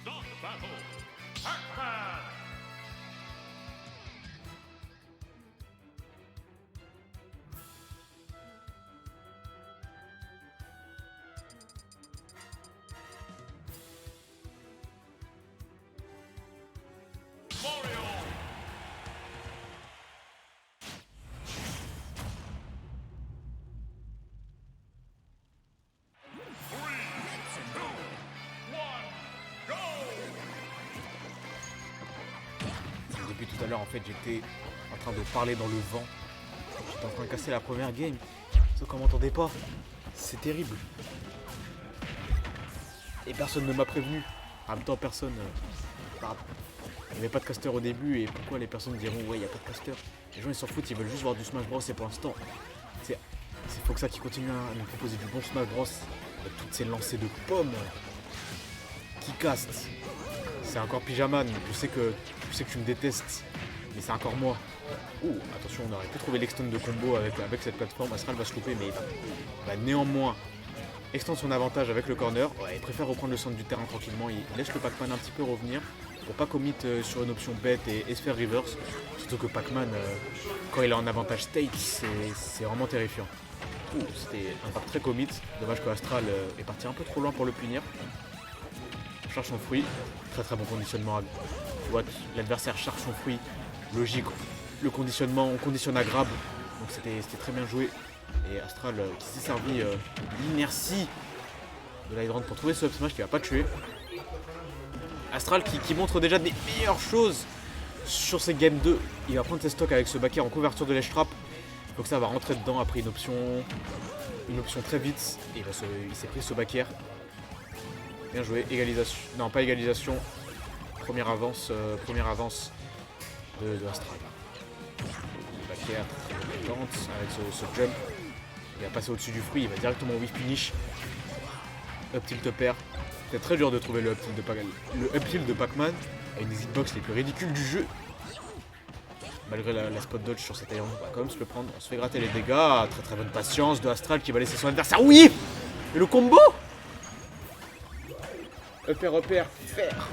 Start the battle! Pac-Man! Mario! Depuis tout à l'heure, en fait, j'étais en train de parler dans le vent. J'étais en train de casser la première game. Sauf qu'on m'entendait pas. C'est terrible. Et personne ne m'a prévenu. En même temps, personne... Il n'y avait pas de caster au début. Et pourquoi les personnes diront ouais, il n'y a pas de caster? Les gens, ils s'en foutent. Ils veulent juste voir du Smash Bros. Et pour l'instant, c'est Foxa qui continue à nous proposer du bon Smash Bros. Avec toutes ces lancées de pommes qui castent. C'est encore Pyjaman. Je sais que tu me détestes, mais c'est encore moi. Ouh, attention, on aurait pu trouver l'extend de combo avec cette plateforme. Astral va se louper, mais il va néanmoins extendre son avantage avec le corner. Ouais, il préfère reprendre le centre du terrain tranquillement. Il laisse le Pac-Man un petit peu revenir pour pas commit sur une option bête et se faire reverse. Surtout que Pac-Man, quand il est en avantage state, c'est vraiment terrifiant. Ouh, c'était un part très commit. Dommage que Astral est parti un peu trop loin pour le punir. Charge son fruit, très très bon conditionnement. L'adversaire charge son fruit, logique. Le conditionnement, on conditionne à grab, donc c'était très bien joué. Et Astral qui s'est servi de l'inertie de l'Hydron pour trouver ce up smash qui va pas tuer. Astral qui montre déjà des meilleures choses sur ces game 2. Il va prendre ses stocks avec ce back air en couverture de l'edge trap. Donc ça va rentrer dedans après une option très vite. Et il s'est pris ce back air. Bien joué, égalisation, non pas égalisation, première avance de Astral. Le back Pierre, très bonne attente avec ce jump. Il va passer au-dessus du fruit, il va directement au whiff punish. Up tilt pair. C'est très dur de trouver le up tilt de Pac-Man à une des hitbox les plus ridicules du jeu. Malgré la spot dodge sur cet aéron, on va quand même se le prendre. On se fait gratter les dégâts. Très très bonne patience de Astral qui va laisser son adversaire. Oui. Et le combo. Repère, faire.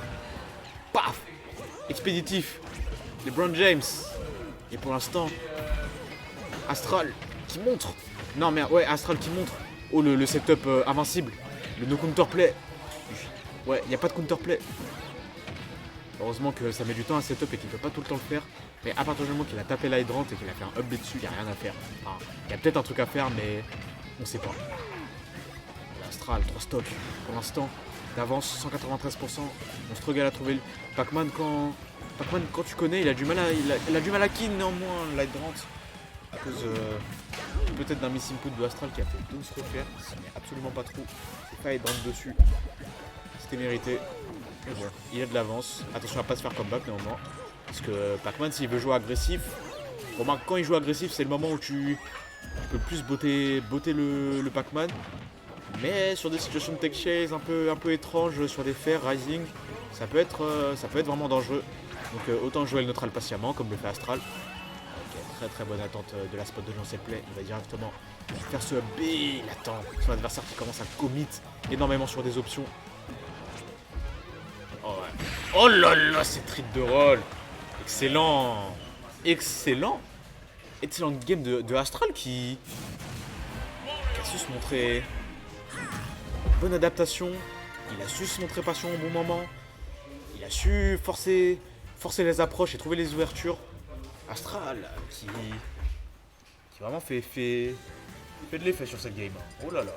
Paf. Expéditif. LeBron James. Et pour l'instant, Astral qui montre. Non merde, ouais, Astral qui montre. Oh, le setup invincible. Le no counterplay. Ouais, il n'y a pas de counterplay. Heureusement que ça met du temps à setup et qu'il ne peut pas tout le temps le faire. Mais à partir du moment qu'il a tapé la hydrante et qu'il a fait un up B dessus, il n'y a rien à faire. Enfin, il y a peut-être un truc à faire, mais on sait pas. Astral, 3 stocks pour l'instant. D'avance, 193%. On struggle à trouver le Pac-Man quand tu connais, il a du mal à kill néanmoins la hydrante. À cause peut-être d'un miss input de Astral qui a fait tout se refaire. Mais absolument pas trop. C'est pas hydrante dessus. C'était mérité. Et bon, il a de l'avance. Attention à pas se faire comeback néanmoins. Parce que Pac-Man, s'il veut jouer agressif, remarque, quand il joue agressif, c'est le moment où tu peux plus botter le Pac-Man. Mais sur des situations de tech chase un peu étranges, sur des fers, rising, ça peut être vraiment dangereux. Donc autant jouer le neutral patiemment, comme le fait Astral. Okay, très très bonne attente de la spot de Lancet Play. Il va directement faire ce B. Il attend son adversaire qui commence à commit énormément sur des options. Oh, ouais. Oh là là, cette trite de roll. Excellent. Excellent game de Astral qui a su se montrer. Bonne adaptation. Il a su se montrer patient au bon moment. Il a su forcer les approches et trouver les ouvertures. Astral qui vraiment fait de l'effet sur cette game. Oh là là.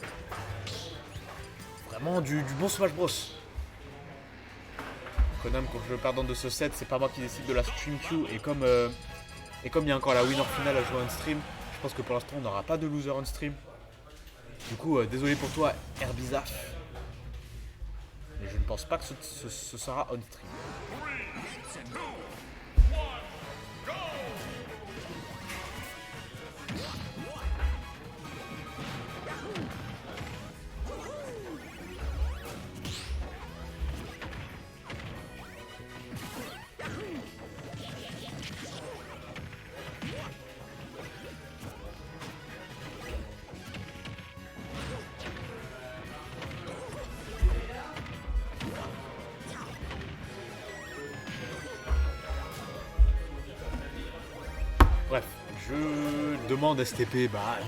Vraiment du bon Smash Bros. Konam, quand je perdante de ce set, c'est pas moi qui décide de la stream queue. Et comme il y a encore la winner finale à jouer on stream, je pense que pour l'instant on n'aura pas de loser on stream. Du coup, désolé pour toi, Herbizaf. Mais je ne pense pas que ce sera on stream. Bref, je demande STP, bah,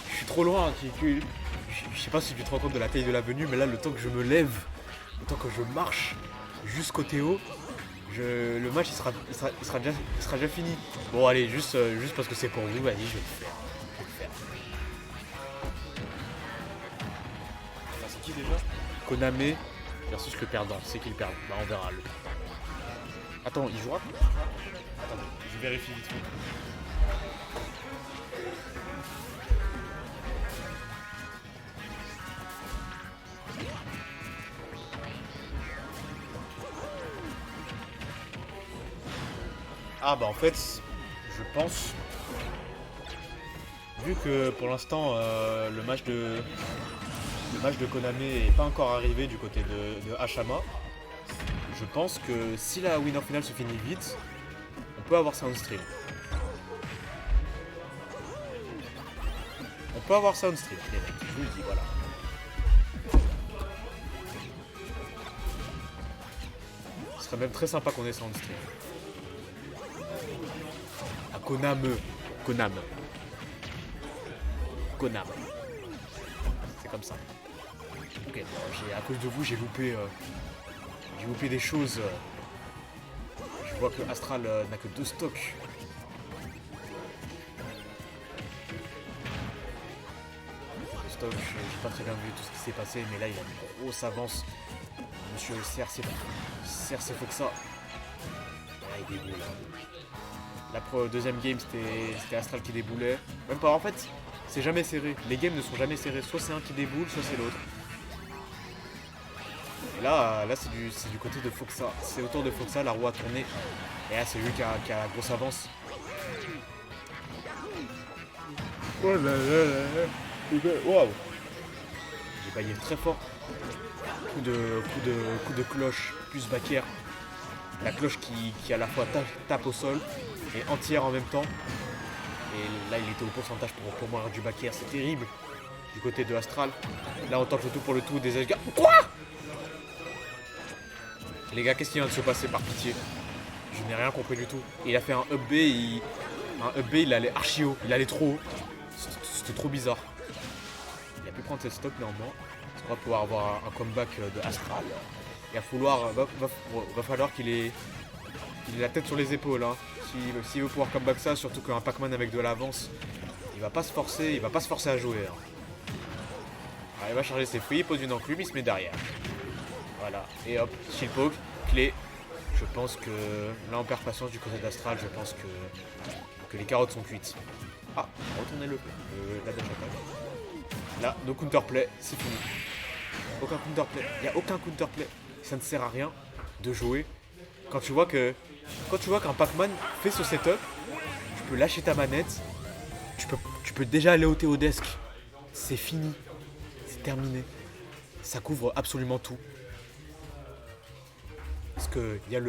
je suis trop loin, je sais pas si tu te rends compte de la taille de l'avenue, mais là, le temps que je me lève, le temps que je marche jusqu'au Théo, le match il sera déjà fini. Bon, allez, juste parce que c'est pour vous, vas-y, je vais le faire. Enfin, c'est qui déjà? Koname versus le perdant, c'est qui le perdant? Bah, on verra. Attends, il jouera? Attendez, je vérifie vite fait. Ah bah en fait, je pense, vu que pour l'instant le match de Koname n'est pas encore arrivé du côté de Hashama, je pense que si la winner finale se finit vite, on peut avoir ça on stream. On peut avoir ça on stream, les mecs, je vous le dis, voilà. Ce serait même très sympa qu'on ait ça on stream. Konam. C'est comme ça. Ok, bon, à cause de vous, j'ai loupé des choses. Je vois que Astral n'a que 2 stocks. J'ai pas très bien vu tout ce qui s'est passé, mais là il a une grosse avance. Monsieur CRC Foxa. Là il déboule. La deuxième game c'était Astral qui déboulait. Même pas, en fait, c'est jamais serré. Les games ne sont jamais serrés. Soit c'est un qui déboule, soit c'est l'autre. Et là c'est du côté de Foxa. C'est au tour de Foxa, la roue a tourné. Et là c'est lui qui a la grosse avance. Oh là là là. Waouh. J'ai baillé très fort. Coup de cloche plus backer. La cloche qui à la fois tape au sol et entière en même temps. Et là il était au pourcentage pour mourir du backer, c'est terrible. Du côté de Astral. Là on tente le tout pour le tout des Edgar. Quoi? Les gars, qu'est-ce qui vient de se passer par pitié? Je n'ai rien compris du tout. Il a fait un up B, il allait archi haut, il allait trop haut. C'était trop bizarre. Il a pu prendre cette stock néanmoins. On va pouvoir avoir un comeback de Astral. Il va falloir qu'il ait la tête sur les épaules. Hein. S'il veut pouvoir comeback ça, surtout qu'un Pac-Man avec de l'avance, il va pas se forcer à jouer. Hein. Alors, il va charger ses fruits, il pose une enclume, il se met derrière. Voilà, et hop, shield poke, clé. Je pense que là on perd patience du côté d'Astral, je pense que les carottes sont cuites. Ah, retournez-le, la dash attaque. Là, no counterplay, c'est fini. Aucun counterplay, il n'y a aucun counterplay. Ça ne sert à rien de jouer. Quand tu vois qu'un Pac-Man fait ce setup, tu peux lâcher ta manette, tu peux déjà aller ôter au desk. C'est fini, c'est terminé. Ça couvre absolument tout. Parce que il y a